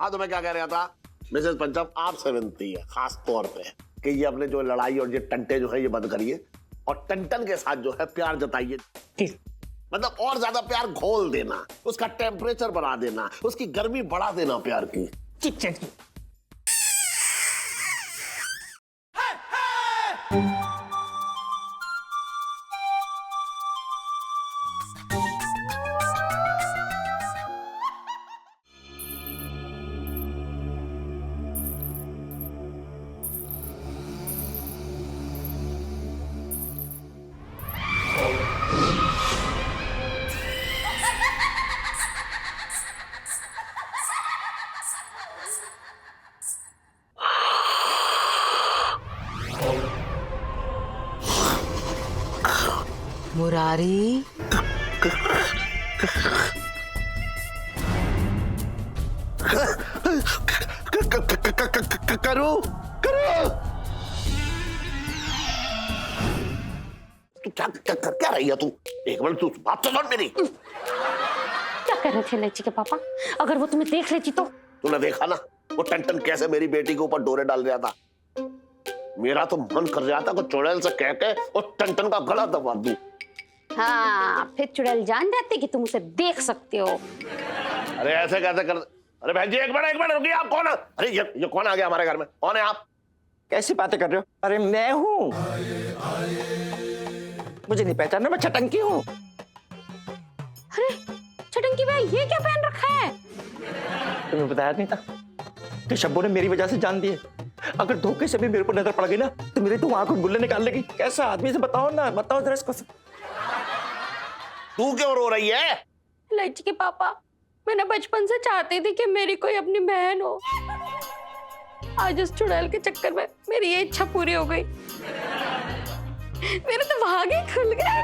हाँ तो मैं क्या कह रहा था, मिसेस पंचम आपसे विनती है खास तौर पे कि ये अपने जो लड़ाई और ये टंटे जो है ये बंद करिए और टंटन के साथ जो है प्यार जताइए। मतलब और ज्यादा प्यार घोल देना, उसका टेम्परेचर बढ़ा देना, उसकी गर्मी बढ़ा देना प्यार की। मुरारी, करो करो। क्या क्या रही है तू? एक मिनट तू बात तो सुन मेरी। क्या कर रहे थे इलायची के पापा? अगर वो तुम्हें देख लेती तो? तूने देखा ना वो टंटन कैसे मेरी बेटी के ऊपर डोरे डाल रहा था। मेरा तो मन कर रहा था कि चुड़ैल से कह के और टंटन का गला दबा दूं। हाँ, फिर चुड़ैल जान जाती कि तुम उसे देख सकते हो। अरे ऐसे कैसे कर? अरे बहन जी एक मिनट रुकिए, आप कौन है? अरे ये कौन आ गया हमारे घर में? कौन है आप? कैसी बातें कर रहे हो? अरे मैं हूँ, मुझे नहीं पहचाना, मैं छटंकी हूँ। अरे छटंकी भाई, ये क्या पहन रखा है? तुम्हें बताया नहीं था कि शब्बू ने मेरी वजह से जान दिए। अगर धोखे से भी मेरे पर नजर पड़ गई ना तो मेरी तो आंखों गुल्ले निकाल लेगी। कैसा आदमी से बताओ ना, बताओ जरा इसको। तू क्यों रो रही है? इलायची के पापा, मैंने बचपन से चाहती थी कि मेरी कोई अपनी बहन हो। आज उस चुड़ैल के चक्कर में मेरी ये इच्छा पूरी हो गई। मेरे तो भाग ही खुल गए।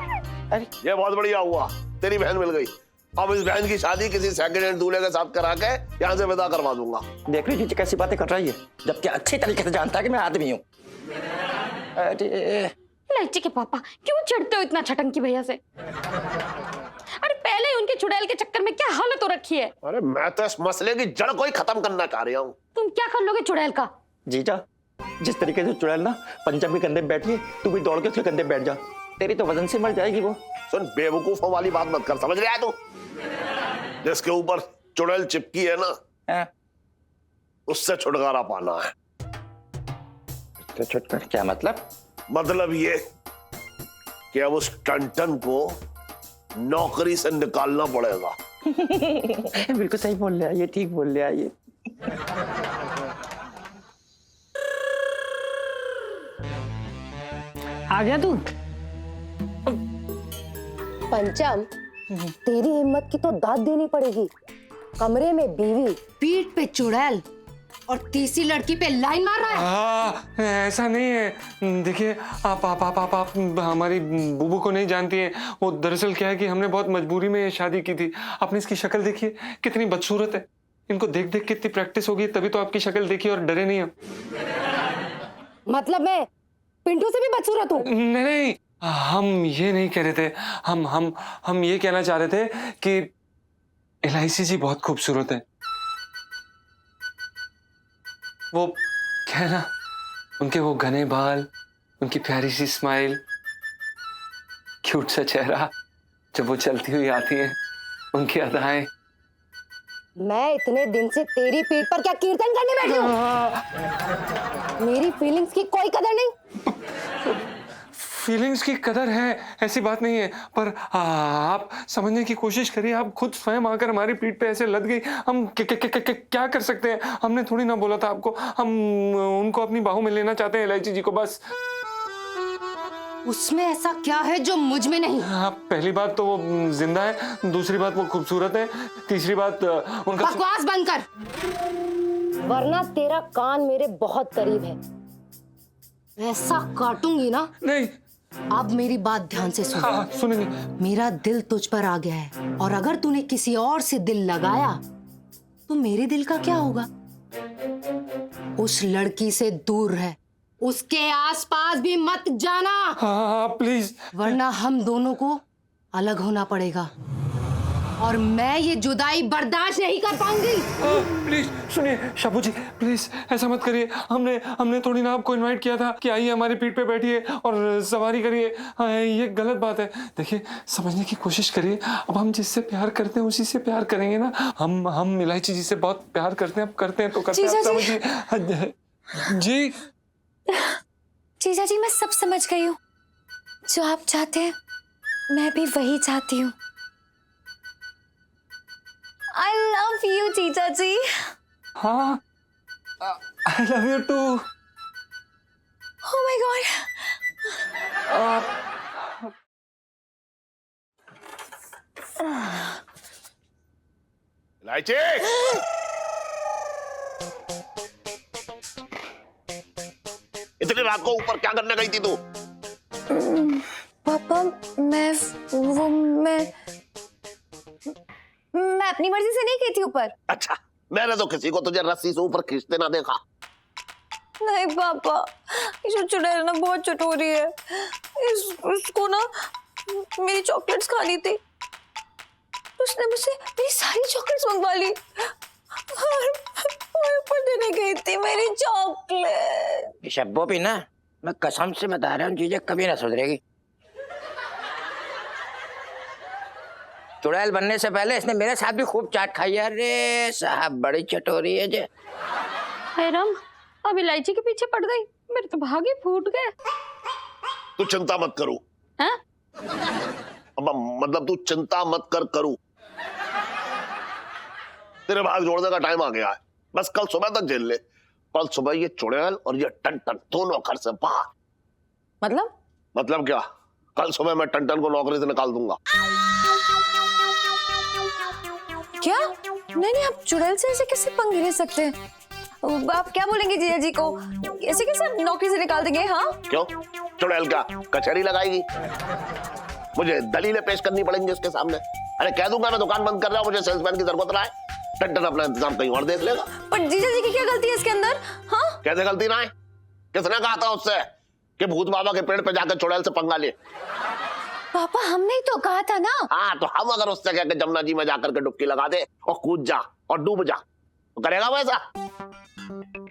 अरे ये बहुत बढ़िया हुआ, तेरी बहन मिल गई। अब इस बहन की शादी किसी सेकंड हैंड दूल्हे के साथ करा के यहाँ से विदा करवा दूंगा। देख रही थी कैसी बातें कर रही है, जबकि अच्छी तरीके से जानता है कि मैं आदमी हूँ। इलायची के पापा, क्यों चिढ़ते हो इतना छटंकी भैया से? अरे पहले ही उनके चुड़ैल के चक्कर में क्या हालत हो रखी है। अरे मैं तो इस मसले की जड़ को ही खत्म करना चाह रहा हूँ। तुम क्या कर लोगे चुड़ैल का? जीजा, जिस तरीके से चुड़ैल ना पंचम के कंधे पे बैठी है, तू भी दौड़ के उसके कंधे पे बैठ जा, तेरी तो वजन से मर जाएगी वो। सुन, बेवकूफों वाली बात मत कर, समझ रहा है तू? जिसके ऊपर चुड़ैल चिपकी है ना, उससे छुटकारा पाना है। तो छुटकारा क्या मतलब? मतलब ये कि अब उस टंटन को नौकरी से निकालना पड़ेगा। बिल्कुल सही बोल रहा है ये, ठीक बोल रहा है ये। आ गया तू? पंचम, तेरी हिम्मत की तो दाद देनी पड़ेगी। कमरे में बीवी, पीठ पे चुड़ैल और तीसरी लड़की पे लाइन मार रहा है। ऐसा नहीं है। देखिए आप हमारी बुबू को नहीं जानती हैं। वो दरअसल क्या है कि हमने बहुत मजबूरी में ये शादी की थी। आपने इसकी शक्ल देखी है, कितनी बदसूरत है। इनको देख देख कितनी प्रैक्टिस होगी, तभी तो आपकी शक्ल देखी और डरे नहीं हम। मतलब मैं पिंटू से भी बदसूरत हूँ? नहीं, हम ये नहीं कह रहे थे। हम ये कहना चाह रहे थे कि एलआईसी जी बहुत खूबसूरत है। वो क्या है ना, उनके वो घने बाल, उनकी प्यारी सी स्माइल, क्यूट सा चेहरा, जब वो चलती हुई आती हैं, उनकी अदाएं। मैं इतने दिन से तेरी पीठ पर क्या कीर्तन करने बैठी हूँ? मेरी फीलिंग्स की कोई कदर नहीं। फीलिंग्स की कदर है, ऐसी बात नहीं है, पर आप समझने की कोशिश करिए। आप खुद स्वयं आकर हमारी पीठ पे ऐसे लद गई। हम क्या कर सकते हैं? हमने थोड़ी ना बोला था आपको। हम उनको अपनी बाहों में लेना चाहते हैं, इलायची जी को, बस। उसमें ऐसा क्या है जो मुझ में नहीं? हाँ, पहली बात तो वो जिंदा है, दूसरी बात वो खूबसूरत है, तीसरी बात उनका। बकवास बंद कर, वरना तेरा कान मेरे बहुत करीब है। ऐसा काटूंगी ना। नहीं। अब मेरी बात ध्यान से सुन। हाँ, सुनेंगे। मेरा दिल तुझ पर आ गया है, और अगर तूने किसी और से दिल लगाया तो मेरे दिल का क्या होगा? उस लड़की से दूर रह, उसके आसपास भी मत जाना। हाँ प्लीज। वरना हम दोनों को अलग होना पड़ेगा। और मैं ये जुदाई बर्दाश्त नहीं कर पाऊंगी। प्लीज सुनिए शब्बू जी, प्लीज ऐसा मत करिए। हमने थोड़ी ना आपको इनवाइट किया था कि आइए हमारी पीठ पे बैठिए और सवारी करिए। ये गलत बात है। देखिए समझने की कोशिश करिए। अब हम जिससे प्यार करते हैं उसी से प्यार करेंगे ना। हम इलायची जी से बहुत प्यार करते हैं। अब करते हैं तो करते हैं। समझिए जी। जीजा जी मैं सब समझ गई हूँ। जो आप चाहते हैं मैं भी वही चाहती हूँ। I love you जीजा जी। हाँ I love you too। Oh my God। इलायची, इतनी रात को ऊपर क्या करने गई थी तू? पापा मैं अपनी मर्जी से नहीं गई थी ऊपर। अच्छा, मैंने तो किसी को तुझे रस्सी से ऊपर खींचते ना देखा। नहीं पापा, ये चुड़ैल ना बहुत चटोरी है। इसको ना मेरी चॉकलेट्स खानी थी। उसने मुझसे मेरी सारी चॉकलेट्स मंगवा ली और ऊपर देने गई थी मेरी चॉकलेट। शब्बो भी ना, मैं कसम से बता रहा हूँ चीजें कभी ना सुधरेगी। चुड़ैल बनने से पहले इसने मेरे साथ भी खूब चाट खाई है। अरे साहब बड़ी चटोरी है जे। हैरम अब इलायची के पीछे पड़ गई। मेरे तो भागे फूट गए। तू चिंता मत करू। हैं? अब मतलब तू चिंता मत करू। तेरे भाग जोड़ने का टाइम आ गया है। बस कल सुबह तक झेल ले। कल सुबह ये चुड़ैल और ये टन दोनों घर से बाहर। मतलब क्या? कल सुबह मैं टन को नौकरी से निकाल दूंगा। क्या? नहीं आप चुड़ैल से ऐसे कैसे पंगे ले सकते हैं? आप क्या बोलेंगे जीजा जी को? ऐसे कैसे नौकरी से निकाल देंगे? हाँ क्यों? चुड़ैल क्या कचहरी लगाएगी? मुझे दलीलें पेश करनी पड़ेंगी उसके सामने। अरे कह दूंगा मैं दुकान बंद कर रहा हूँ, मुझे सेल्समैन की जरूरत ना है। टन अपना इंतजाम कहीं और देख लेगा। पर जीजा जी की क्या गलती है इसके अंदर? हाँ कैसे गलती ना है? किसने कहा था उससे कि भूत बाबा के पेड़ पे जाकर चुड़ैल से पंगा ले? पापा हमने ही तो कहा था ना। हाँ तो हम अगर उससे कहकर जमुना जी में जाकर के डुबकी लगा दे और कूद जा और डूब जा तो करेगा वैसा?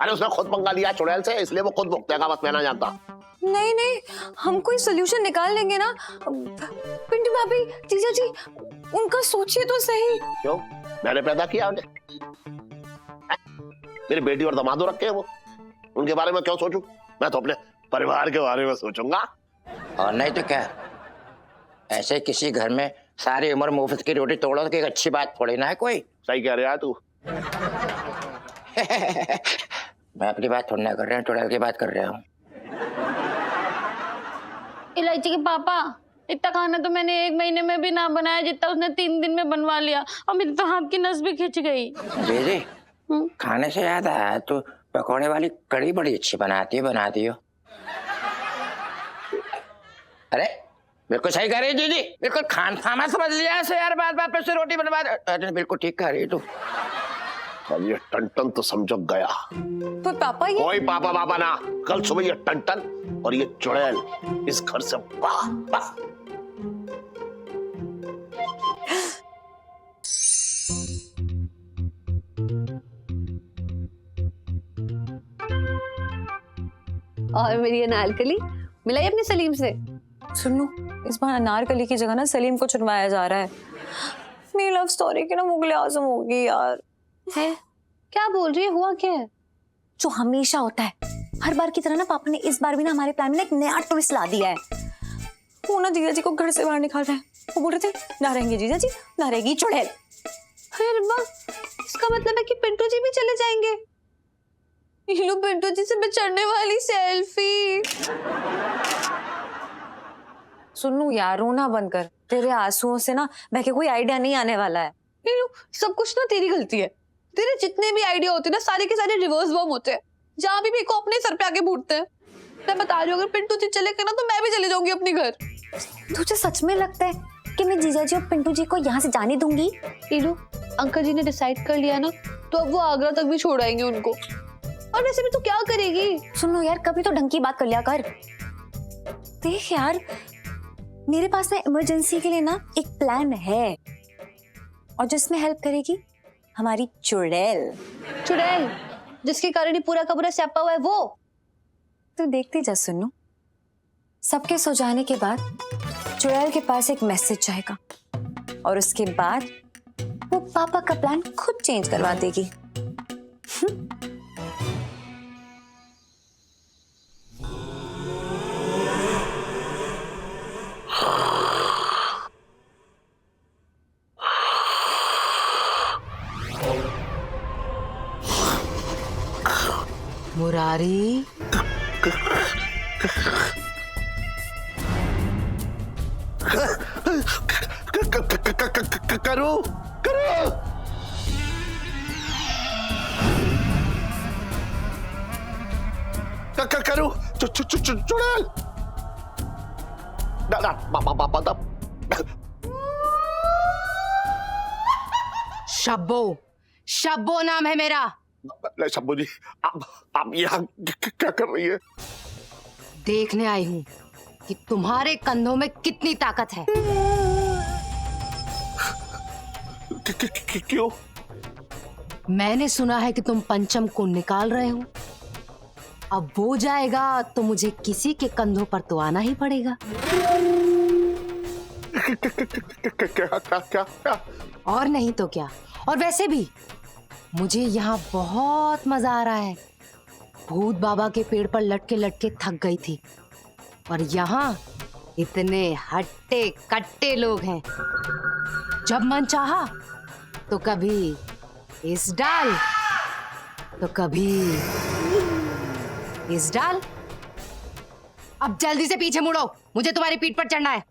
अरे उसने खुद पंगा लिया चुड़ैल से, इसलिए वो खुद भुगतेगा। बस मैं ना जानता। नहीं हम कोई सोल्यूशन निकाल लेंगे ना। पिंटू भाभी, जीजा जी, उनका सोचिए तो सही। क्यों? मैंने पैदा किया उन्हें। मेरी बेटी और दामादो रखे हैं वो, उनके बारे में क्यों सोचूं? मैं तो अपने परिवार के बारे में सोचूंगा। और नहीं तो क्या, ऐसे किसी घर में सारी उम्र मुफ्त की रोटी तोड़ो तो एक अच्छी बात थोड़ी ना है कोई। सही कह रहा है तू। मैं अपनी बात थोड़ी ना कर रहा हूँ, चुड़ैल की बात कर रहा हूँ। इलायची के पापा, इतना खाना तो मैंने 1 महीने में भी ना बनाया जितना उसने 3 दिन में बनवा लिया। और मेरे तो हाथ की नस भी खिंच गई। जी खाने से याद आया, तो पकौड़े वाली कड़ी बड़ी अच्छी बनाती हो। अरे बिल्कुल सही कह रही जी, बिल्कुल खाना समझ लिया ऐसे यार। बात पे से रोटी बनवा। अरे बिल्कुल ठीक कह रही तू। अब ये टन तो समझ गया। तो पापा ये कोई पापा बाबा ना, कल सुबह ये टन और ये चुड़ैल इस घर से बाहर। और मेरी अनारकली मिलाई अपने सलीम से। सुनो, इस बार अनारकली की जगह ना सलीम को चुनवाया जा रहा है। मेरी लव स्टोरी की ना मुगले आजम होगी यार। है? क्या बोल रही है? हुआ क्या है? जो हमेशा होता है, हर बार की तरह ना पापा ने इस बार भी ना हमारे प्लान में एक नया ट्विस्ट ला दिया है। वो ना जीजा जी को घर से बाहर निकाल रहे हैं। वो बोल रहे थे ना रहेंगे जीजा जी, ना रहेगी चुड़ैल। अरे रब्बा, इसका मतलब है कि पिंटू जी भी चले जाएंगे। ये लो पिंटू जी से बिछड़ने वाली सेल्फी। सुनू यार, रोना बंद कर। तेरे आंसुओं से ना बहके कोई आइडिया नहीं आने वाला है। सब कुछ ना तेरी गलती है। तेरे जितने भी आइडिया होते हैं ना, सारे के सारे रिवर्स बम होते हैं। जहाँ भी मेरे को अपने सर पे आके फूटते हैं। मैं बता रही हूँ, अगर पिंटू जी चले गए ना तो मैं भी चले जाऊंगी अपने घर। तुझे सच में लगता है कि मैं जीजा जी और पिंटू जी को यहाँ से जाने दूंगी? टीनू, अंकल जी ने डिसाइड कर लिया ना, तो अब वो आगरा तक भी छोड़ आएंगे उनको। और वैसे भी तो क्या करेगी? सुनो यार, कभी तो ढंग की बात कर लिया कर। देख यार, मेरे पास ना इमरजेंसी के लिए ना एक प्लान है। और जिसमें हेल्प करेगी हमारी चुड़ैल। चुड़ैल जिसके कारण ही पूरा का पूरा स्यापा हुआ है वो। तू देखती जा सुन्नू, सबके सो जाने के बाद चुड़ैल के पास एक मैसेज जाएगा और उसके बाद वो पापा का प्लान खुद चेंज करवा देगी। मुरारी, करो करो करो चुड़ैल शब्बो, शब्बो नाम है मेरा। शब्बू जी, आप यहाँ क्या कर रही है? देखने आई हूँ कि तुम्हारे कंधों में कितनी ताकत है। क्यों? मैंने सुना है कि तुम पंचम को निकाल रहे हो। अब वो जाएगा तो मुझे किसी के कंधों पर तो आना ही पड़ेगा। क्या? और नहीं तो क्या। और वैसे भी मुझे यहाँ बहुत मजा आ रहा है। भूत बाबा के पेड़ पर लटके लटके थक गई थी और यहाँ इतने हट्टे कट्टे लोग हैं। जब मन चाहा तो कभी इस डाल तो कभी इस डाल। अब जल्दी से पीछे मुड़ो, मुझे तुम्हारी पीठ पर चढ़ना है।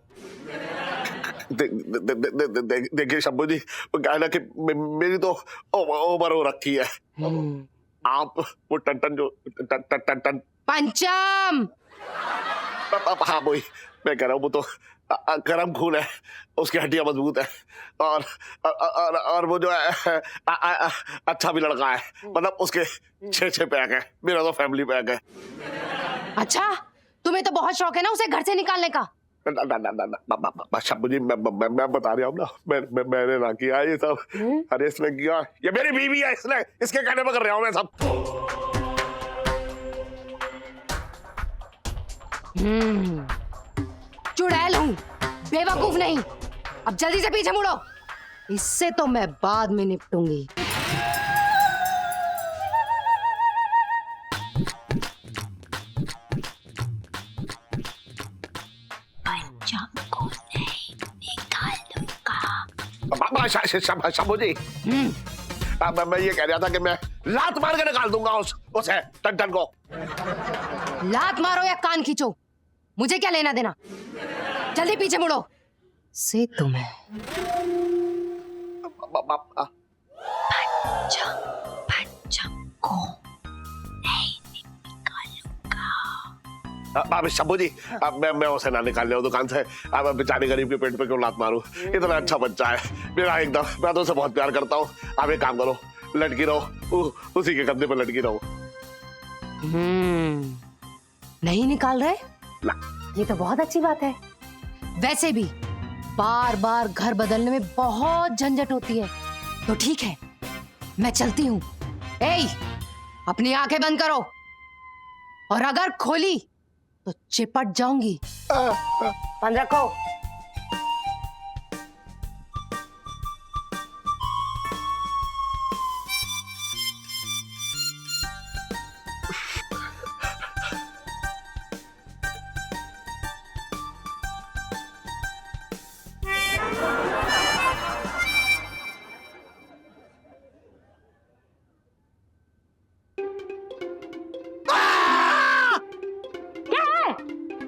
देखिए शंभू जी, क्या है ना कि मेरी तो ओवर हो रखी है। आप वो टन जो टन पंचम, हाँ वही मैं कह रहा हूँ, वो तो गर्म खून है, उसकी हड्डियां मजबूत है और वो जो है अच्छा भी लड़का है। मतलब उसके 6 पैक है, मेरा तो फैमिली पैक है। अच्छा तुम्हें तो बहुत शौक है ना उसे घर से निकालने का। शंभू जी, मैं बता रहा हूँ ना, मैंने ना किया ये सब। अरे इसने किया, ये मेरी बीवी है, इसने इसके कहने पर कर रहा हूँ मैं सब। चुड़ैल हूँ, बेवकूफ नहीं। अब जल्दी से पीछे मुड़ो, इससे तो मैं बाद में निपटूंगी। शंभू जी, मैं ये कह रहा था कि मैं लात मार के निकाल दूंगा उसे टन को। लात मारो या कान खींचो, मुझे क्या लेना देना। जल्दी पीछे मुड़ो, से तुम्हें पंचम को नहीं निकालूंगा। शंभू जी, मैं उसे ना निकाल लिया दुकान से। अब बेचारे गरीब के पेट पे क्यों लात मारूं? इतना अच्छा बच्चा है मेरा एकदम, मैं तो उसे बहुत प्यार करता हूँ। आप एक काम करो, लटकी रहो, उसी के कंधे पर लटकी रहो। नहीं निकाल रहे ना। ये तो बहुत अच्छी बात है। वैसे भी बार बार घर बदलने में बहुत झंझट होती है, तो ठीक है मैं चलती हूँ। अपनी आंखें बंद करो, और अगर खोली तो चिपट जाऊंगी। बंद रखो।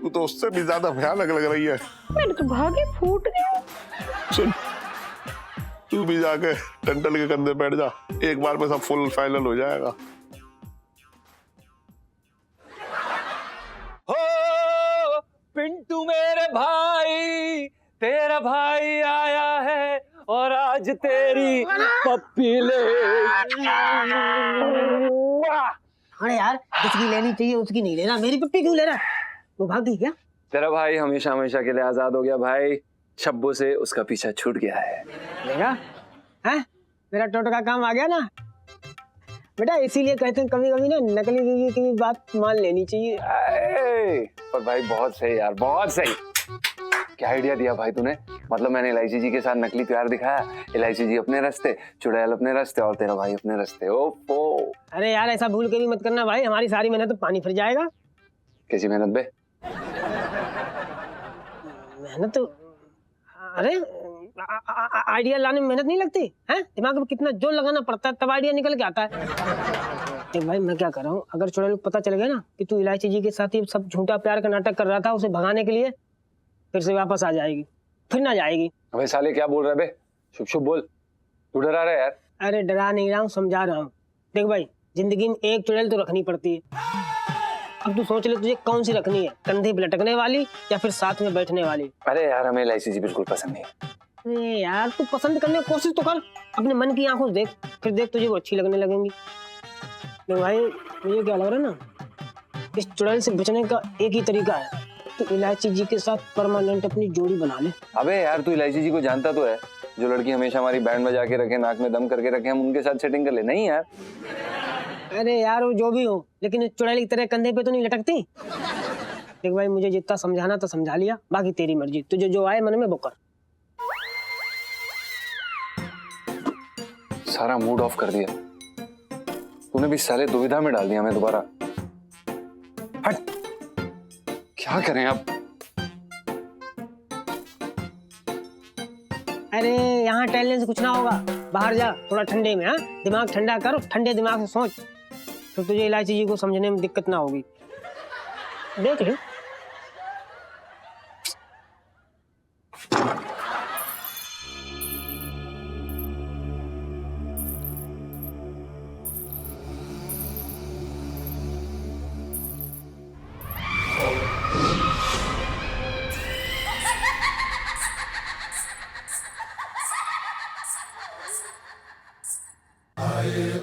तू तो उससे भी ज्यादा भयानक लग रही है। मेरे तो भागे फूट गए। सुन, तू भी जाके टंटल के कंधे बैठ जा, एक बार में सब फुल फाइनल हो जाएगा। हो पिंटू मेरे भाई, तेरा भाई आया है और आज तेरी पप्पी ले। अरे यार, जिसकी लेनी चाहिए उसकी नहीं लेना, मेरी पप्पी क्यों ले रहा? वो भाग गई क्या? तेरा भाई हमेशा हमेशा के लिए आजाद हो गया भाई। शब्बू से उसका पीछा छूट गया है। लेगा? हैं? मेरा टोटका काम आ गया ना बेटा, इसीलिए कहते हैं कभी कभी ना नकली बीवी की भी बात मान लेनी चाहिए। पर भाई बहुत सही यार, बहुत सही। क्या आइडिया दिया भाई तूने। मतलब मैंने इलायची जी के साथ नकली प्यार दिखाया, इलायची जी अपने रास्ते, चुड़ैल अपने रास्ते और तेरा भाई अपने रास्ते। ओफो। अरे यार ऐसा भूल के भी मत करना भाई, हमारी सारी मेहनत तो पानी फिर जाएगा। कैसी मेहनत बे? मेहनत तो अरे आइडिया लाने में मेहनत नहीं लगती है, दिमाग में कितना जोर लगाना पड़ता है तब आइडिया निकल के आता है। देख भाई मैं क्या कर रहा हूँ, अगर चुड़ैल को पता चल गया ना कि तू इलायची जी के साथ ही सब झूठा प्यार का नाटक कर रहा था उसे भगाने के लिए, फिर से वापस आ जाएगी, फिर ना जाएगी। अबे साले क्या बोल रहा है बे? शुभ शुभ बोल, तू डरा रहा है यार। अरे डरा नहीं रहा हूँ, समझा रहा हूँ। देख भाई जिंदगी में एक चुड़ैल तो रखनी पड़ती है। अब तू सोच ले तुझे कौन सी रखनी है, कंधे पे लटकने वाली या फिर साथ में बैठने वाली। अरे यार हमें इलायची जी बिल्कुल पसंद नहीं। अरे यार तू पसंद करने की कोशिश तो कर, अपने मन की आंखों से देख, फिर देख तुझे वो अच्छी लगने लगेंगी। तो भाई मुझे क्या लग रहा है ना, इस चुड़ैल से बचने का एक ही तरीका है, तो इलायची जी के साथ परमानेंट अपनी जोड़ी बना ले। अबे यार तू इलायची जी को जानता तो है, जो लड़की हमेशा हमारी बैंड बजा के रखे, नाक में दम करके रखे, हम उनके साथ सेटिंग कर ले। नहीं यार। अरे यार वो जो भी हो, लेकिन इस चुड़ैल की तरह कंधे पे तो नहीं लटकती। देख भाई मुझे जितना समझाना तो समझा लिया, बाकी तेरी मर्जी, तुझे जो आए मन में वो कर। सारा मूड ऑफ कर दिया तूने भी साले, दुविधा में डाल दिया मैं दोबारा। हट, क्या करें अब? अरे यहाँ टहलने से कुछ ना होगा, बाहर जा थोड़ा ठंडे में। हाँ दिमाग ठंडा कर, ठंडे दिमाग से सोच, तो तुझे इलायची जी को समझने में दिक्कत ना होगी। देख ले।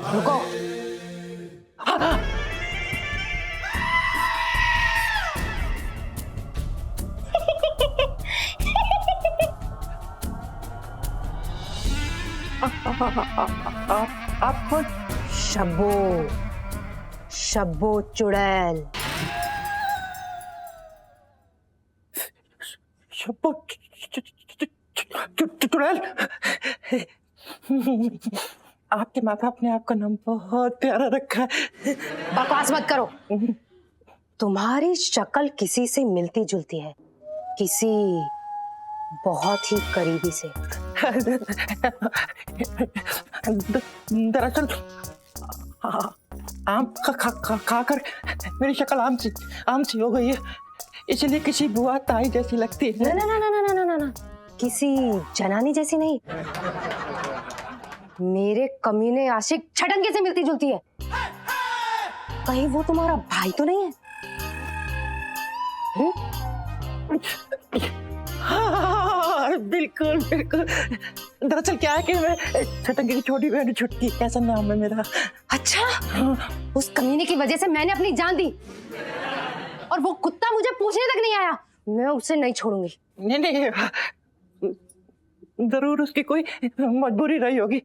रुको। आप कौन? शब्बो, शब्बो चुड़ैल। शब्बो चुड़ैल। आपके माँ बाप ने आपका नाम बहुत प्यारा रखा है। बकवास मत करो। तुम्हारी शक्ल किसी से मिलती जुलती है, किसी बहुत ही करीबी से। दरअसल आम खाकर मेरी शक्ल आम सी हो गई है, इसलिए किसी बुआ ताई जैसी लगती है। ना ना ना ना ना ना ना, किसी जनानी जैसी नहीं, मेरे कमीने आशिक छटंगे से मिलती जुलती है। कहीं वो तुम्हारा भाई तो नहीं है? हाँ, बिल्कुल बिल्कुल। दरअसल क्या है कि मैं छटंगे की छोटी बहन छुटकी, ऐसा नाम है मेरा। अच्छा, उस कमीने की वजह से मैंने अपनी जान दी और वो कुत्ता मुझे पूछने तक नहीं आया। मैं उसे नहीं छोड़ूंगी। नहीं नहीं, जरूर उसकी कोई मजबूरी रही होगी,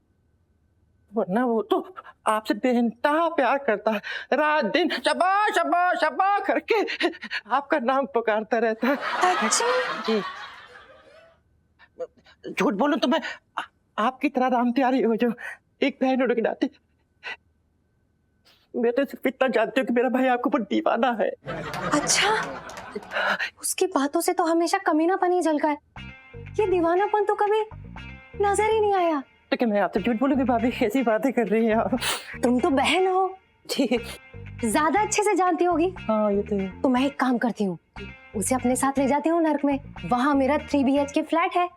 वरना वो तो आपसे बेइंतहा प्यार करता है, रात दिन शबा शबा शबा करके आपका नाम पुकारता रहता है। अच्छा जी, झूठ बोलूं तो मैं आपकी तरह राम प्यारी हो, जो एक बहन होने के नाते मैं तो सिर्फ इतना जानती हूँ कि मेरा भाई आपके ऊपर दीवाना है। अच्छा, उसकी बातों से तो हमेशा कमीनापन ही झलका है, ये दीवानापन तो कभी नजर ही नहीं आया। तो क्या मैं आपसे झूठ बोलूंगी? भाभी कैसी बातें कर रही हैं आप? तुम तो बहन हो, जी ज्यादा अच्छे से जानती होगी। हाँ ये तो है। तो मैं एक काम करती हूँ, उसे अपने साथ ले जाती हूँ नर्क में। वहां मेरा 3 BHK फ्लैट है,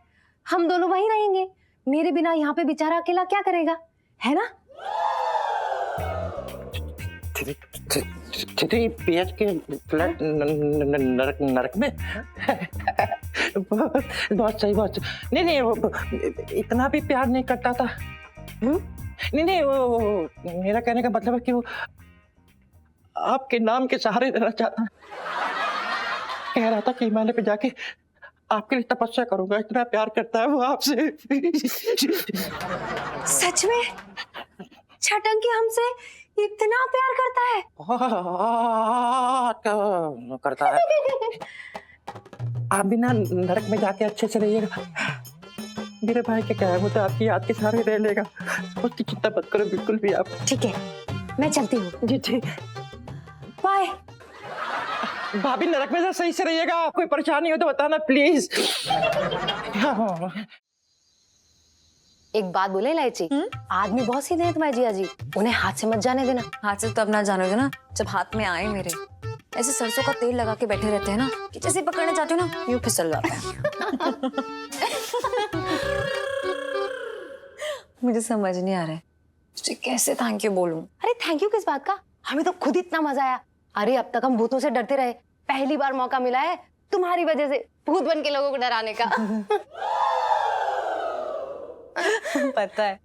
हम दोनों वहीं रहेंगे। मेरे बिना यहाँ पे बेचारा अकेला क्या करेगा, है ना? 3 BHK फ्लैट नरक में? बहुत सही बात। नहीं नहीं, वो इतना भी प्यार नहीं करता था। नहीं नहीं, वो मेरा कहने का मतलब है कि वो आपके नाम के सहारे रहना चाहता। कह रहा था कि हिमालय पे जाके आपके लिए तपस्या करूंगा, इतना प्यार करता है वो आपसे। सच में छटंकी हमसे इतना प्यार करता है? करता है। आप भी ना नरक में जाके अच्छे से रहिएगा। मेरे भाई के क्या है, वो तो आपकी याद के सारे रह लेगा, उसकी चिंता मत करो बिल्कुल भी आप। ठीक है, मैं चलती हूँ। जी ठीक। बाय। भाभी नरक में सही से रहिएगा, कोई परेशानी हो तो बताना प्लीज। एक बात बोले इलायची, आदमी बहुत सीधे हैं तुम्हारे जिया जी, उन्हें हाथ से मत जाने देना। हाथ से तब ना जानोगे ना जब हाथ में आए मेरे। ऐसे सरसों का तेल लगा के बैठे रहते हैं ना कि जैसे पकड़ने जाते हो ना यूं फिसल जाते हैं। मुझे समझ नहीं आ रहा है तुझे कैसे थैंक यू बोलूं। अरे थैंक यू किस बात का, हमें तो खुद इतना मजा आया। अरे अब तक हम भूतों से डरते रहे, पहली बार मौका मिला है तुम्हारी वजह से भूत बन के लोगों को डराने का। पता है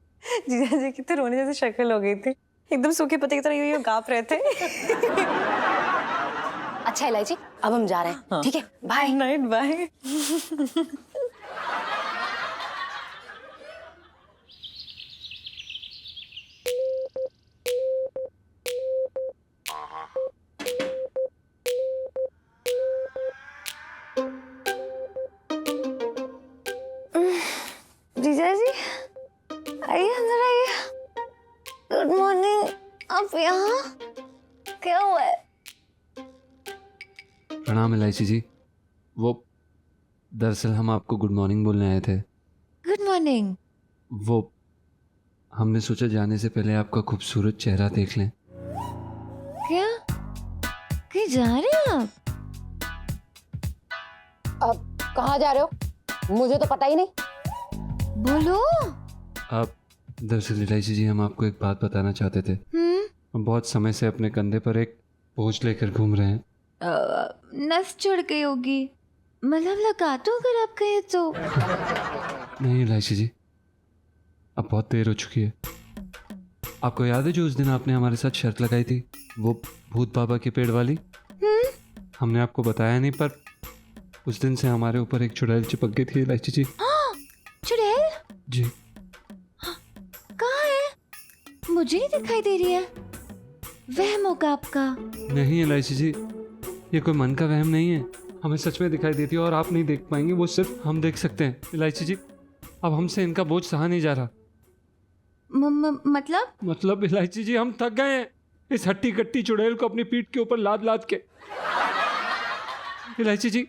जीजा जी की तो रोने जैसी शक्ल हो गई थी, एकदम सूखे पत्ते की तरह यूं गाप रहे थे। अच्छा इलायची, अब हम जा रहे हैं, ठीक है? बाय। Night bye. जीजा जी आइए, अंदर आइए। Good morning. आप यहाँ क्या हुआ है? प्रणाम इलायची जी। वो दरअसल हम आपको गुड मॉर्निंग बोलने आए थे। Good morning. वो हमने सोचा जाने से पहले आपका खूबसूरत चेहरा देख लें। क्या कहीं जा रहे हैं आप? अब कहाँ जा रहे हो? मुझे तो पता ही नहीं। बोलो। आप दरअसल इलायची जी, हम आपको एक बात बताना चाहते थे। हम बहुत समय से अपने कंधे पर एक बोझ लेकर घूम रहे हैं। नस चढ़ गई होगी, मतलब लगा दो अगर आप कहे तो। नहीं इलायची जी, अब बहुत देर हो चुकी है। आपको याद है जो उस दिन आपने हमारे साथ शर्त लगाई थी, वो भूत बाबा के पेड़ वाली? हमने आपको बताया नहीं, पर उस दिन से हमारे ऊपर एक चुड़ैल चिपक गई थी इलायची जी। चुड़ैल? जी। कहाँ है? मुझे नहीं दिखाई दे रही है। वहम होगा आपका। नहीं इलायची जी, ये कोई मन का वहम नहीं है, हमें सच में दिखाई देती है और आप नहीं देख पाएंगे, वो सिर्फ हम देख सकते हैं। इलायची जी, अब हमसे इनका बोझ सहा नहीं जा रहा। मतलब इलायची जी, हम थक गए हैं इस हट्टी कट्टी चुड़ैल को अपनी पीठ के ऊपर लाद लाद के। इलायची जी,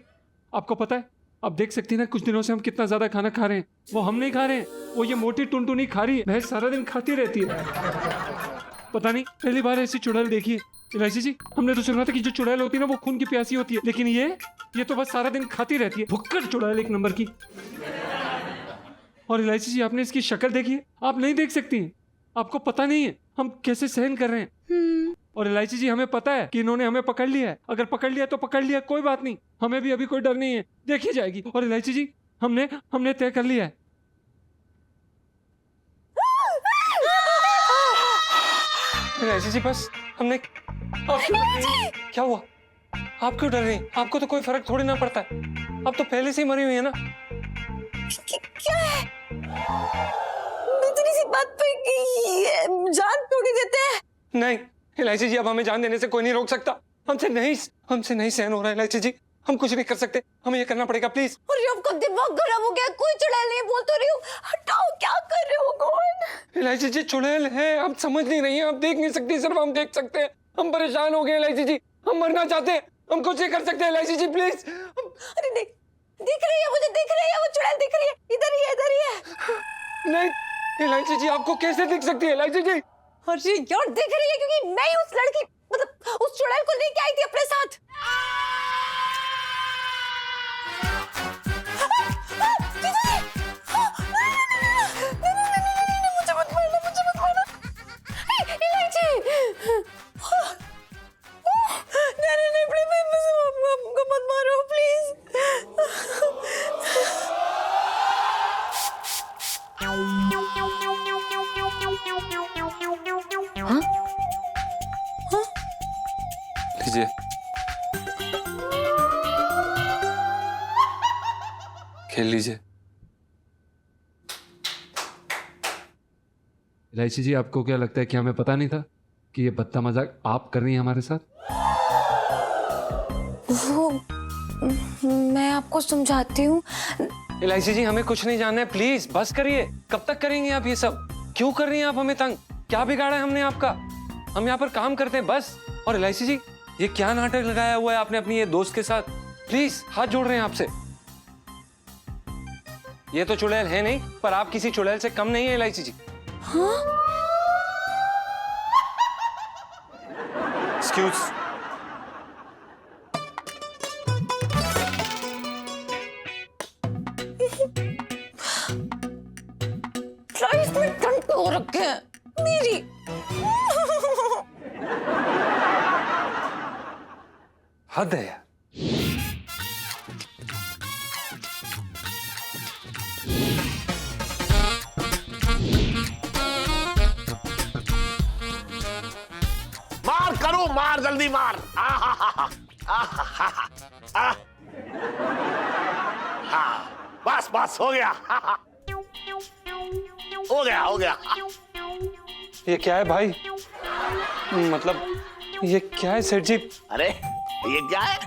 आपको पता है, आप देख सकती हैं ना कुछ दिनों से हम कितना ज्यादा खाना खा रहे हैं। वो हम नहीं खा रहे हैं, वो ये मोटी टुनटुनी खा रही है। भैंस सारा दिन खाती रहती है। पता नहीं, पहली बार ऐसी चुड़ैल देखी है। इलायची जी, हमने तो सुना था कि जो चुड़ैल होती है ना वो खून की प्यासी होती है, लेकिन ये तो बस सारा दिन खाती रहती है। भुक्कड़ चुड़ैल एक नंबर की। और इलायची जी, आपने इसकी शक्ल देखी है? आप नहीं देख सकती हैं, आपको पता नहीं है हम कैसे सहन कर रहे हैं। और इलायची जी, हमें पता है कि इन्होंने हमें पकड़ लिया है। अगर पकड़ लिया तो पकड़ लिया, कोई बात नहीं, हमें भी अभी कोई डर नहीं है, देखी जाएगी। और इलायची जी, हमने तय कर लिया है। इलायची जी, बस हमने क्या हुआ? आप क्यों डर रही हैं? आपको तो कोई फर्क थोड़ी ना पड़ता है, आप तो पहले से ही मरी हुई है ना। क्या है? इतनी सी बात पे जान थोड़ी देते हैं। नहीं इलायची जी, अब हमें जान देने से कोई नहीं रोक सकता। हमसे नहीं सहन हो रहा है इलायची जी, हम कुछ नहीं कर सकते, हमें ये करना पड़ेगा प्लीज। और आपका दिमाग खराब हो गया? कोई चुड़ैल नहीं, बोल तो रही हूँ। हटाओ, क्या कर रहे हो? कौन? इलायची जी, चुड़ैल है, आप समझ नहीं रही हैं, आप देख नहीं सकती, सिर्फ हम देख सकते हैं। हम परेशान हो गए इलायची जी, हम मरना चाहते हैं, हम कुछ नहीं कर सकते इलायची जी, प्लीज। अरे दिख रही है, मुझे दिख रही है, वो चुड़ैल दिख रही है, इधर ही है। नहीं इलायची जी, आपको कैसे दिख सकती है इलायची जी? अरे यार, दिख रही है क्योंकि मैं ही उस लड़की, मतलब उस चुड़ैल को लेके आई थी अपने साथ। मुझे मत मारना। इलायची, नहीं, प्लीज हमको मत मारो प्लीज। लीजिए। खेल लीजिए। इलायची जी, आपको क्या लगता है कि हमें पता नहीं था कि ये बद्दा मजाक आप कर रही हैं हमारे साथ? वो मैं आपको समझाती हूँ। इलायची जी, हमें कुछ नहीं जानना है, प्लीज बस करिए। कब तक करेंगे आप ये सब? क्यों कर रही हैं आप हमें तंग? क्या बिगाड़ा है हमने आपका? हम यहाँ पर काम करते हैं बस। और इलायची जी, ये क्या नाटक लगाया हुआ है आपने अपनी ये दोस्त के साथ? प्लीज हाथ जोड़ रहे हैं आपसे। ये तो चुड़ैल है नहीं, पर आप किसी चुड़ैल से कम नहीं है इलायची जी। हाँ? एक्सक्यूज। प्राइस में टंटे हो रखे हैं मेरी। हद है यार। मार करो, मार जल्दी मार। बस बस हो गया। हो गया हो गया। ये क्या है भाई? मतलब ये क्या है सेठ जी? अरे ये क्या है?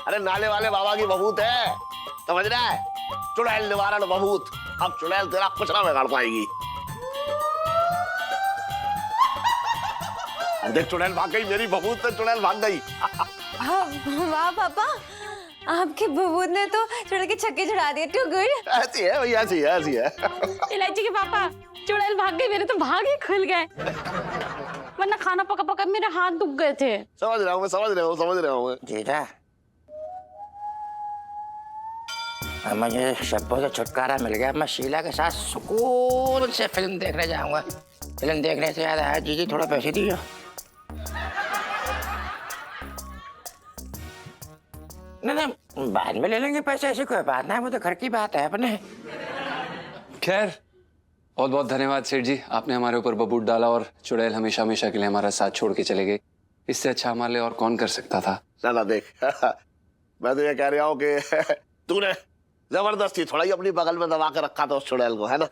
अरे नाले वाले बाबा की बहूत है, समझ रहा है? चुड़ैल निवारण बहूत। अब चुड़ैल तेरा कुछ ना बिगाड़ पाएगी। देख चुड़ैल भाग गई, मेरी बहूत से चुड़ैल भाग गई। वाह पापा, आपके बबूत ने तो चुड़ैल के छक्के छुड़ा दिए। Too good. ऐसी है भैया, ऐसी है, ऐसी है। इलायची के पापा, चुड़ैल भाग गई, मेरे तो भाग ही खुल गए, वरना खाना पका पका मेरे हाथ दुख गए थे। समझ रहा हूँ मैं, समझ रहा हूँ, समझ रहा हूँ। जीजा, अब मुझे शब्बों से छुटकारा मिल गया। मैं शीला के साथ सुकून से फिल्म देखने जाऊंगा। फिल्म देखने से याद आया, जीजी थोड़ा पैसे दियो। नहीं, बाद में ले लेंगे पैसे, ऐसी कोई बात नहीं, वो तो घर की बात है अपने। खैर, बहुत बहुत धन्यवाद सेठ जी, आपने हमारे ऊपर बबूत डाला और चुड़ैल हमेशा हमेशा के लिए हमारा साथ छोड़ के चले गए। इससे अच्छा हमारे लिए और कौन कर सकता था? चला देख, मैं तो ये कह रहा हूँ कि तूने जबरदस्ती थोड़ा ही अपनी बगल में दबा के रखा था उस चुड़ैल को, है ना?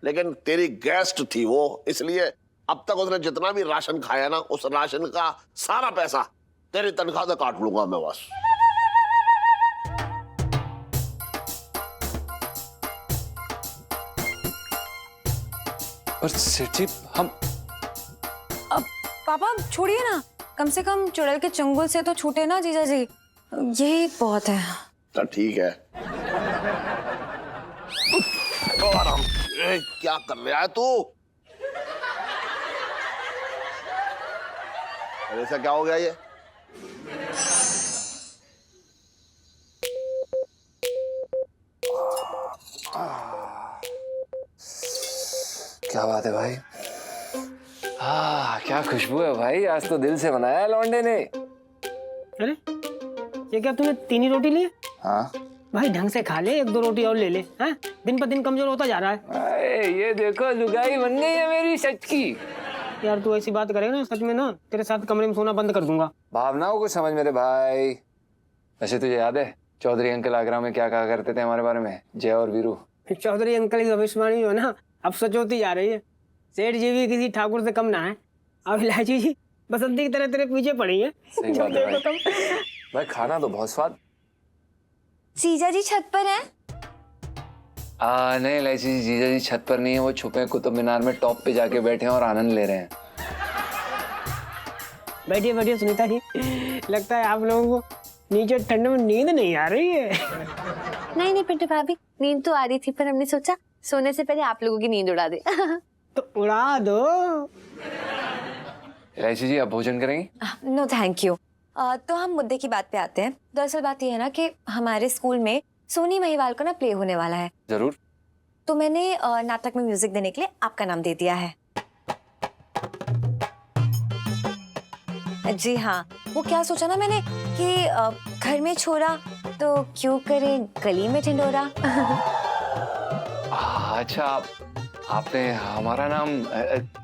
लेकिन तेरी गेस्ट थी वो, इसलिए अब तक उसने जितना भी राशन खाया ना, उस राशन का सारा पैसा तेरी तनख्वाह से काट लूंगा मैं बस। पर सेठ जी, हम अब पापा छोड़िए ना, कम से कम चुड़ैल के चंगुल से तो छूटे ना जीजा जी, यही बहुत है। तो ठीक है। आराम। क्या कर रहा है तू? ऐसा क्या हो गया ये? क्या बात है भाई? क्या खुशबू है भाई, आज तो दिल से बनाया है लौंडे ने। अरे ये क्या, तूने 3 ही रोटी ली? हाँ भाई ढंग से खा ले, 1-2 रोटी और ले ले। हैं, दिन पर दिन कमजोर होता जा रहा है। ये देखो, लुगाई बन गई है मेरी सच की। यार तू ऐसी बात करेगा ना, सच में ना तेरे साथ कमरे में सोना बंद कर दूंगा। भावनाओं को समझ मेरे भाई। वैसे तुझे याद है चौधरी अंकल आगरा में क्या कहा करते थे हमारे बारे में, जय और वीरू? चौधरी अंकल की भविष्यवाणी जो है ना, अब सच होती जा रही है। सेठ जी भी किसी ठाकुर से कम ना है। अब इलायची जी बसंती की तरह तेरे पीछे पड़ी है। सही बात है भाई। भाई खाना तो बहुत स्वाद। जीजा जी छत पर हैं? नहीं इलायची जी, जीजा जी छत पर नहीं है, वो छुपे कुतुब मीनार में टॉप पे जाके बैठे हैं और आनंद ले रहे हैं। बैठिए बैठिए सुनीता जी, लगता है आप लोगों को नीचे ठंड में नींद नहीं आ रही है। नहीं नहीं पिंटू भाभी, नींद तो आ रही थी, पर हमने सोचा सोने से पहले आप लोगों की नींद उड़ा दे। तो उड़ा दो। इलायची जी, आप भोजन करेंगी? No thank you. तो हम मुद्दे की बात पे आते हैं। दरअसल बात यह है ना कि हमारे स्कूल में सोनी महिवाल का ना प्ले होने वाला है। जरूर। तो मैंने नाटक में म्यूजिक देने के लिए आपका नाम दे दिया है। जी हाँ, वो क्या सोचा ना मैंने कि घर में छोरा तो क्यों करे गली में ढिंडोरा। अच्छा, आपने हमारा नाम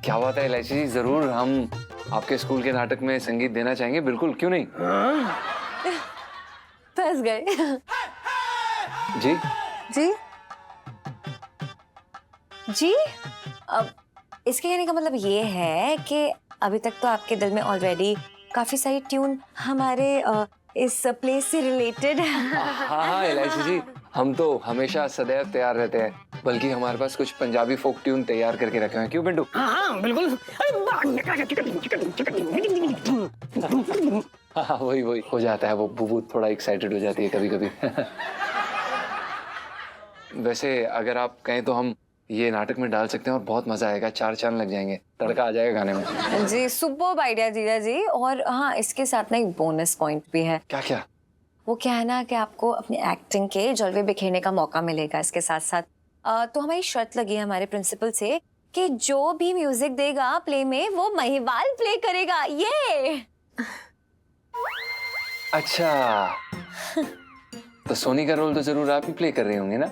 क्या बात है इलायची जी, जरूर हम आपके स्कूल के नाटक में संगीत देना चाहेंगे, बिल्कुल, क्यों नहीं। फंस गए। जी जी जी अब इसके कहने का मतलब ये है कि अभी तक तो आपके दिल में ऑलरेडी काफी सारी ट्यून हमारे इस प्लेस से रिलेटेड। हाँ इलायची जी, हम तो हमेशा सदैव तैयार रहते हैं, बल्कि हमारे पास कुछ पंजाबी फोक ट्यून तैयार करके रखे हैं। क्यों पिंटू? हाँ बिल्कुल। हाँ वही हो जाता है, वो बुबू थोड़ा एक्साइटेड हो जाती है कभी कभी। वैसे अगर आप कहें तो हम ये नाटक में डाल सकते हैं और बहुत मजा आएगा, 4 चांद लग जाएंगे, तड़का आ जाएगा गाने में। जी सुपर्ब आइडिया जीजा जी। और हाँ, इसके साथ ना एक बोनस पॉइंट भी है। क्या क्या? वो क्या है ना कि आपको अपनी एक्टिंग के जलवे बिखेरने का मौका मिलेगा इसके साथ साथ। तो हमारी शर्त लगी है हमारे प्रिंसिपल से कि जो भी म्यूजिक देगा प्ले में वो महिवाल प्ले करेगा। ये अच्छा तो सोनी का रोल तो जरूर आप ही प्ले कर रहे होंगे ना?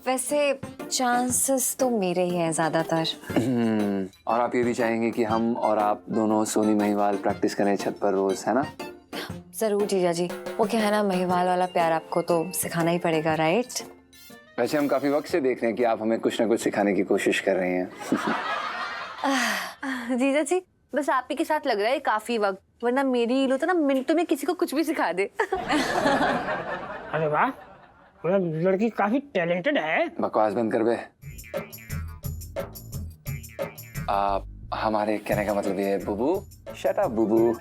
वैसे चांसेस तो मेरे ही हैं ज्यादातर। और आप ये भी चाहेंगे कि हम और आप दोनों सोनी महिवाल प्रैक्टिस करें छत पर रोज, है ना? जरूर जीजा जी। वो क्या है ना, महिवाल वाला प्यार आपको तो सिखाना ही पड़ेगा, राइट? वैसे हम काफी वक्त से देख रहे हैं कि आप हमें कुछ ना कुछ सिखाने की कोशिश कर रहे हैं। जीजा जी बस आप ही के साथ लग रहा है काफी वक्त, वरना मेरी लो तो ना मिनटों में किसी को कुछ भी सिखा दे। अरे वाह, मतलब लड़की काफी टैलेंटेड है। बकवास बंद कर बे। आप हमारे कहने का मतलब ये है बुबू, शट अप बुबू।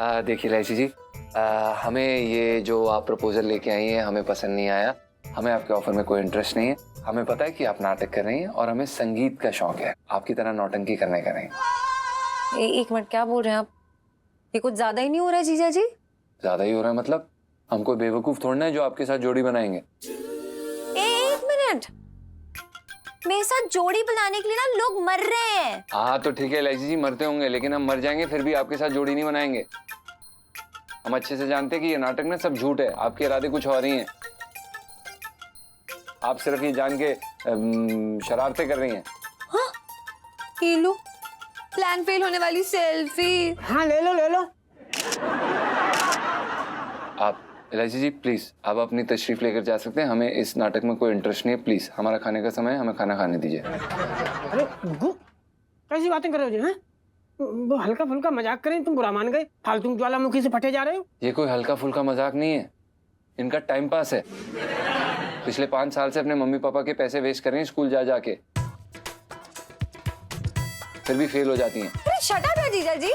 देखिए इलायची जी, हमें ये जो आप प्रपोजल लेके आई हैं हमें पसंद नहीं आया। हमें आपके ऑफर में कोई इंटरेस्ट नहीं है। हमें पता है कि आप नाटक कर रही हैं और हमें संगीत का शौक है, आपकी तरह नौटंकी करने का नहीं। एक मिनट, क्या बोल रहे हैं आप? ये कुछ ज्यादा ही नहीं हो रहा है जीजा जी? ज्यादा ही हो रहा है मतलब? हम कोई बेवकूफ थोड़ना है जो आपके साथ जोड़ी बनाएंगे। एक मिनट, मेरे साथ जोड़ी बनाने के लिए ना लोग मर रहे हैं। हाँ तो ठीक है इलायची जी, मरते होंगे, लेकिन हम मर जाएंगे फिर भी आपके साथ जोड़ी नहीं बनाएंगे। हम अच्छे से जानते हैं कि ये नाटक ना सब झूठ है, आपके इरादे कुछ और ही हैं। आप सिर्फ ये जान के शरारतें कर रही हैं। हाँ? ये लो प्लान फेल होने वाली सेल्फी। हाँ ले लो ले लो। आप इलायची जी प्लीज आप अपनी तशरीफ लेकर जा सकते हैं, हमें इस नाटक में कोई इंटरेस्ट नहीं है। प्लीज हमारा खाने का समय है, हमें खाना खाने दीजिए। अरे गुग्गू, कैसी बातें कर रहे हो जी? वो हल्का फुल्का मजाक करें, तुम बुरा मान गए, फालतू ज्वालामुखी से फटे जा रहे हो। ये कोई हल्का फुल्का मजाक नहीं है, इनका टाइम पास है। पिछले 5 साल से अपने मम्मी पापा के पैसे वेस्ट कर रही हैं स्कूल जा जाके, फिर भी फेल हो जाती हैं। अरे शट अप जीजा जी,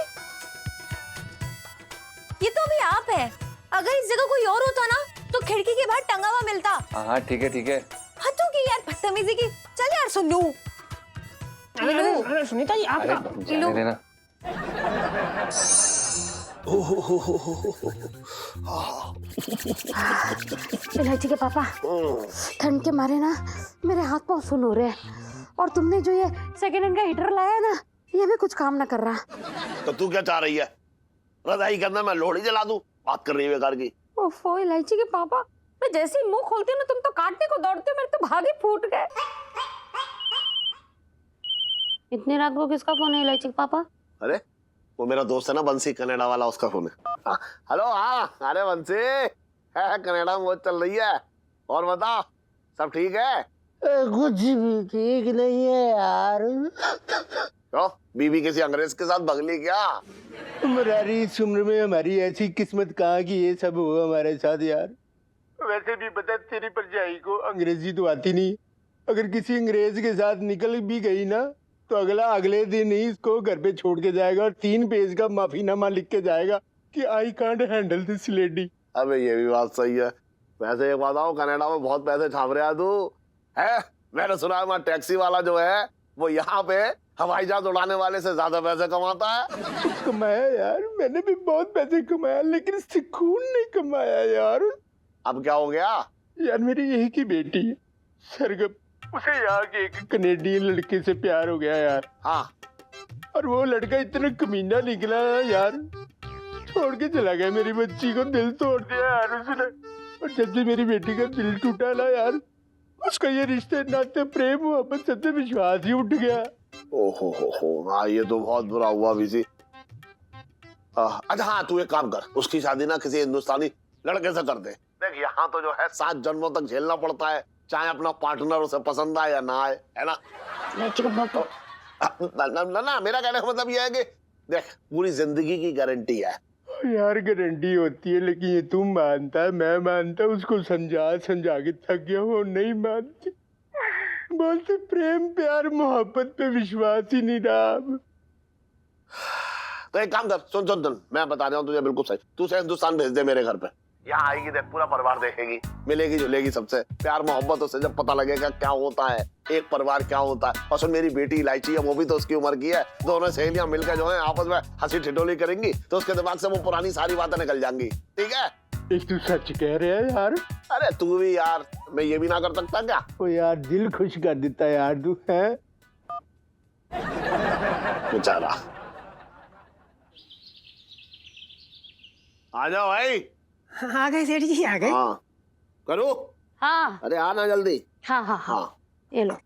ये तो अभी आप हैं। अगर इस जगह कोई और होता ना तो खिड़की के बाहर टंगा हुआ मिलता। हाँ ठीक है ठीक है। हदों की यार, बदतमीजी की। चल यार सुन लू। अरे सुनीता जी अरे आपका जाने देना। इलायची के पापा, ठंड के मारे ना मेरे हाथ पांव सुन हो रहे हैं, और तुमने जो ये सेकेंड हैंड का हीटर लाया है ना, ये भी कुछ काम ना कर रहा। तो तू क्या चाह रही है? रजाई के अंदर मैं लोहड़ी जला दूं? बात कर रही है बेकार की। ओफो इलायची के पापा, मैं जैसे ही मुंह खोलती हूँ ना तुम तो काटने को दौड़ते हो, मेरे तो भागे फूट गए। इतनी रात को किसका फोन है इलायची के पापा? अरे वो मेरा दोस्त है ना बंसी, कनाडा वाला, उसका फोन है। हेलो हाँ, अरे बंसी है कनाडा में वो चल रही है। और बता सब ठीक है? कुछ भी ठीक नहीं है यार। तो बीबी किसी अंग्रेज के साथ भगली क्या? मुरारी, इस उम्र में हमारी ऐसी किस्मत कहाँ की ये सब हुआ हमारे साथ यार। वैसे भी पता तेरी परजाई को अंग्रेजी तो आती नहीं, अगर किसी अंग्रेज के साथ निकल भी गई ना तो अगले दिन ही इसको घर पे छोड़ के जाएगा और 3 पेज का माफीनामा लिख के जाएगा कि I can't handle this lady. अबे ये भी बात सही है। वैसे एक बताओ, कनाडा में बहुत पैसे छाप रहा तू है? मैंने सुना है टैक्सी वाला जो है वो यहाँ पे हवाई जहाज उड़ाने वाले से ज्यादा पैसे कमाता है। कमाया यार, मैंने भी बहुत पैसे कमाया, लेकिन सुकून नहीं कमाया यार। अब क्या हो गया? यार मेरी यही की बेटी है सरगम, उसे यहाँ के एक कनेडियन लड़के से प्यार हो गया यार। हाँ, और वो लड़का इतना कमीना निकला यार, छोड़ के चला गया मेरी बच्ची को, दिल तोड़ दिया यार उसने। और जब से मेरी बेटी का दिल टूटा ना यार, उसका ये रिश्ते नाते प्रेम मोहब्बत सबसे विश्वास ही उठ गया। ओहो हाँ, ये तो बहुत बुरा हुआ बीसी। अच्छा हाँ, तू एक काम कर, उसकी शादी ना किसी हिंदुस्तानी लड़के से कर दे, देख यहाँ तो जो है 7 जन्मों तक झेलना पड़ता है, चाहे अपना पार्टनर उसे पसंद आए या ना आए, है ना? ना मेरा कहने का मतलब यह है कि देख पूरी जिंदगी की गारंटी है यार। गारंटी होती है, लेकिन ये तुम मानता है, मैं मानता, उसको समझा के थक गया, वो नहीं मानती। बोलते प्रेम प्यार मोहब्बत पे विश्वास ही नहीं रहा अब। तो एक काम कर, सुन, मैं बता रहा हूँ तुझे बिल्कुल सही, तू उसे हिंदुस्तान भेज दे मेरे घर पे। यहाँ आएगी, देख पूरा परिवार देखेगी, मिलेगी जुलेगी सबसे, प्यार मोहब्बत उसे जब पता लगेगा क्या होता है एक परिवार क्या होता है। और सुन, मेरी बेटी इलायची है, वो भी तो उसकी उम्र की है, दोनों सहेलियां मिलकर जो है आपस में हंसी ठिठोली करेंगी तो उसके दिमाग से वो पुरानी सारी बातें निकल जाएंगी, ठीक है? तू सच कह रहे है यार? अरे तू भी यार, मैं ये भी ना कर सकता क्या? ओ यार, दिल खुश कर देता है यार तू, है बेचारा। आ जाओ भाई। आ गए सेठ जी, आ गए। हाँ करो। हाँ अरे आना जल्दी। हाँ हाँ हाँ, ये लो।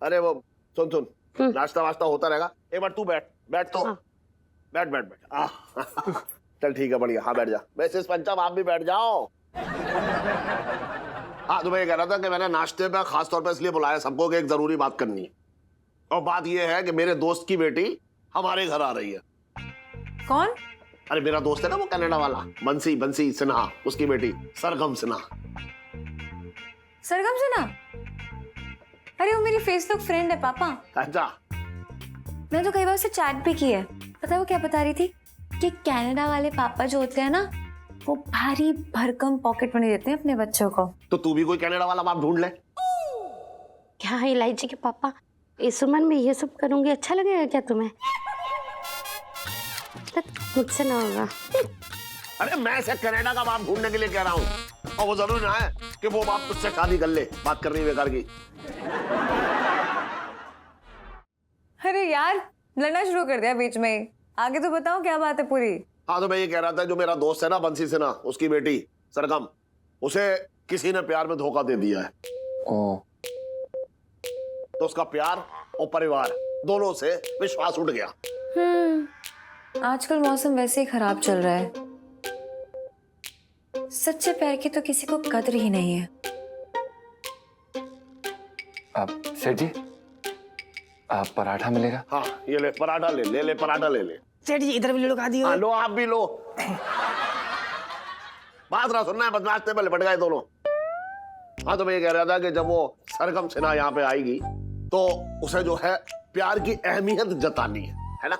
अरे वो सुन नाश्ता वाश्ता होता रहेगा, एक बार तू बैठ तो। हाँ। बैठ चल ठीक है, बढ़िया। हाँ बैठ जा। वैसे पंचम आप भी बैठ जाओ। हाँ तो मैं ये कह रहा था कि मैंने नाश्ते पे खास तौर पे इसलिए बुलाया सबको कि एक जरूरी बात करनी है। और बात ये है कि मेरे दोस्त की बेटी हमारे घर आ रही है। कौन? अरे मेरा दोस्त है ना वो कनाडा वाला, बंसी सिन्हा, उसकी बेटी सरगम सिन्हा। सरगम सिन्हा? अरे वो मेरी फेसबुक फ्रेंड है पापा। अच्छा। मैं तो कई बार उससे चैट भी की है। पता है वो क्या बता रही थी कि कनाडा वाले पापा जो होते हैं ना, वो भारी भरकम पॉकेट मनी देते हैं अपने बच्चों को। तो तू भी कोई कनाडा वाला बाप ढूंढ ले। क्या इलायची के पापा, इस उम्र में ये सब करूंगी, अच्छा लगेगा क्या तुम्हें? मुझसे ना होगा। अरे मैं से कनाडा का बाप ढूंढने के लिए कह रहा हूँ, और वो जरूरी ना है कि वो बाप तुझसे शादी कर ले, बात करनी बेकार की। अरे यार, लड़ना शुरू कर दिया बीच में ही। आगे तो बताओ क्या बात है पूरी। हाँ तो मैं ये कह रहा था, जो मेरा दोस्त है ना बंसी सिन्हा, उसकी बेटी सरगम, उसे किसी ने प्यार में धोखा दे दिया है। तो उसका प्यार और परिवार दोनों से विश्वास उठ गया। आजकल मौसम वैसे ही खराब चल रहा है। सच्चे प्यार की तो किसी को कदर ही नहीं है। सेठ जी, पराठा मिलेगा? हाँ ये ले पराठा, ले पराठा ले। सेठ जी इधर भी लुका दियो। लो आप भी लो। बात ना सुनना है, बदमाश में लिपट गए दोनों। हाँ तो मैं ये कह रहा था कि जब वो सरगम सिन्हा यहाँ पे आएगी तो उसे जो है प्यार की अहमियत जतानी है ना?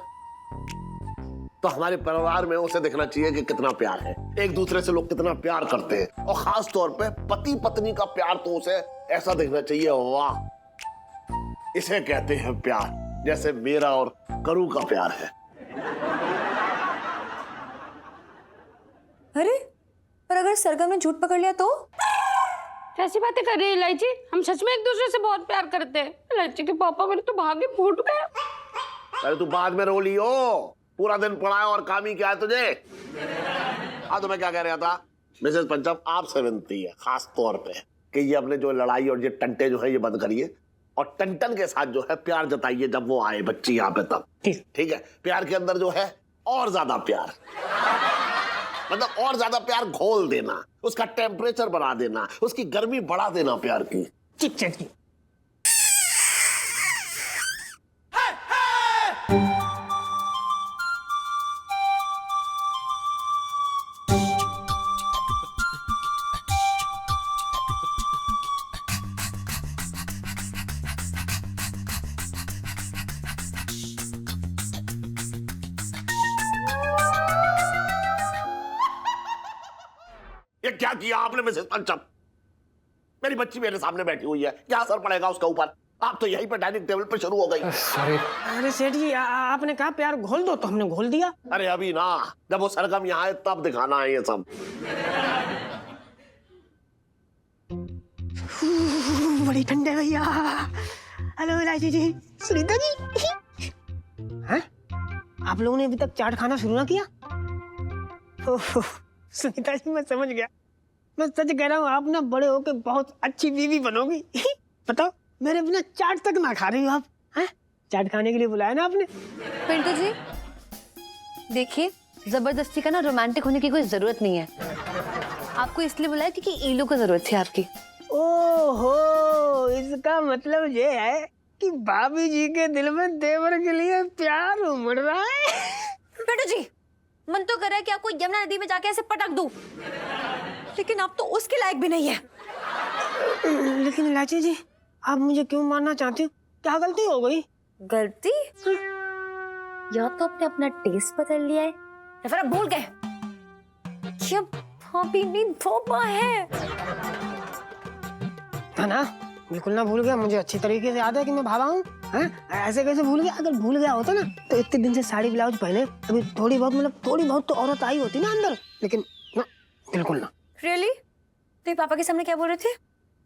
तो हमारे परिवार में उसे दिखना चाहिए कि कितना प्यार है, एक दूसरे से लोग कितना प्यार करते हैं, और खास तौर पे पति पत्नी का प्यार तो उसे ऐसा दिखना चाहिए, वाह इसे कहते हैं प्यार, जैसे मेरा और करू का प्यार है। अरे पर अगर सरगम ने झूठ पकड़ लिया तो? कैसी बातें कर रही है इलायची? हम सच में एक दूसरे से बहुत प्यार करते हैं। इलायची के पापा, मेरे तो भाग्य फूट गया। अरे तू बाद में रो लियो, पूरा दिन पढ़ा है और काम ही क्या है तुझे। हाँ तो मैं क्या कह रहा था, मिसेस पंचम आपसे विनती है खास तौर पे कि ये अपने जो लड़ाई और ये टंटे जो है ये बंद करिए, और टंटन के साथ जो है प्यार जताइए जब वो आए बच्ची यहाँ पे तब। ठीक है? प्यार के अंदर जो है और ज्यादा प्यार, मतलब और ज्यादा प्यार घोल देना, उसका टेम्परेचर बढ़ा देना, उसकी गर्मी बढ़ा देना प्यार की। ठीक सेठ जी। ये क्या किया आपने मिसेस पंचम? मेरी बच्ची मेरे सामने बैठी हुई है, क्या असर पड़ेगा उसका ऊपर? आप तो यहीं पे डाइनिंग टेबल पे शुरू हो गई। सॉरी। अरे सेठ जी आपने कहा प्यार घोल दो तो हमने घोल दिया। अरे अभी ना, जब वो सरगम यहाँ आए तब दिखाना है ये सब। बड़ी ठंडे भैया। हेलो इलायची जी, सुनीता जी। हैं? आप लोगों ने अभी तक चाट खाना शुरू ना किया? ओह, सुनीता जी मैं समझ गया। मैं सच कह रहा हूँ, आप ना बड़े होके बहुत अच्छी बीवी बनोगी। बताओ, मेरे बिना चाट तक ना खा रही हो आप। हैं? चाट खाने के लिए बुलाया ना आपने? पिंटू जी देखिए, जबरदस्ती का ना रोमांटिक होने की कोई जरूरत नहीं है। आपको इसलिए बुलाया क्योंकि ईलू को जरूरत थी आपकी। ओहो, इसका मतलब ये है कि भाभी जी के दिल में देवर के लिए प्यार उमड़ रहा है। बेटू जी, मन तो कर रहा है कि आपको यमुना नदी में जाके ऐसे पटक दूं, लेकिन आप तो उसके लायक भी नहीं है। लेकिन इलायची जी, आप मुझे क्यों मारना चाहती हो? क्या गलती हो गई? गलती? या तो आपने अपना टेस्ट बदल लिया है, या फिर आप भूल गए कि अब भाभी भी धोबा है ना? बिल्कुल ना भूल गया, मुझे अच्छी तरीके से याद है कि मैं भावा हूँ। ऐसे कैसे भूल गया? अगर भूल गया होता ना तो इतने दिन से साड़ी ब्लाउज पहने अभी थोड़ी बहुत तो औरत आई होती ना अंदर, लेकिन ना, बिल्कुल ना। रियली? तो पापा के सामने क्या बोल रहे थे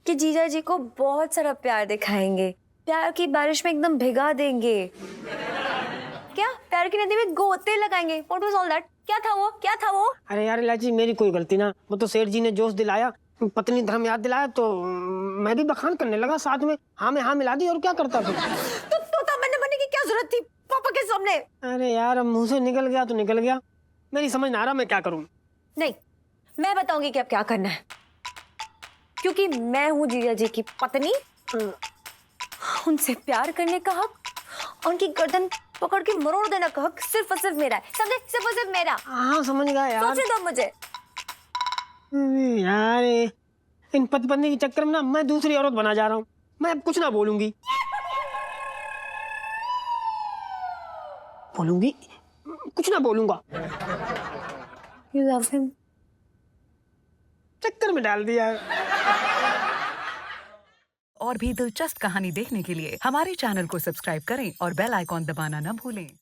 कि जीजा जी को बहुत सारा प्यार दिखाएंगे, प्यार की बारिश में एकदम भिगा देंगे, क्या प्यार की नदी में गोते लगाएंगे? What was all that? क्या था वो? अरे यार इलायची, मेरी कोई गलती ना, वो तो सेठ जी ने जोश दिलाया, पत्नी धर्म याद दिलाया, तो मैं भी बखान करने लगा, साथ में हाँ में हाँ मिला दी, और क्या करता फिर? तो मैंने बनने की क्या जरूरत थी पापा के सामने? अरे यार, अब मुंह से निकल गया तो निकल गया, मेरी समझ ना आ रहा मैं क्या करूं। नहीं, मैं बताऊंगी कि अब क्या करना है, क्योंकि मैं हूँ जीजा जी की पत्नी, उनसे प्यार करने का हक, उनकी गर्दन पकड़ के मरोड़ देने का हक सिर्फ और सिर्फ मेरा है, समझे? सिर्फ और सिर्फ मेरा। हाँ समझ गया यार। सोचने दो मुझे। यार इन पति पत्नी के चक्कर में ना मैं दूसरी औरत बना जा रहा हूँ। मैं अब कुछ ना बोलूंगी। कुछ ना बोलूंगा। You love him? चक्कर में डाल दिया। और भी दिलचस्प कहानी देखने के लिए हमारे चैनल को सब्सक्राइब करें और बेल आइकॉन दबाना न भूलें।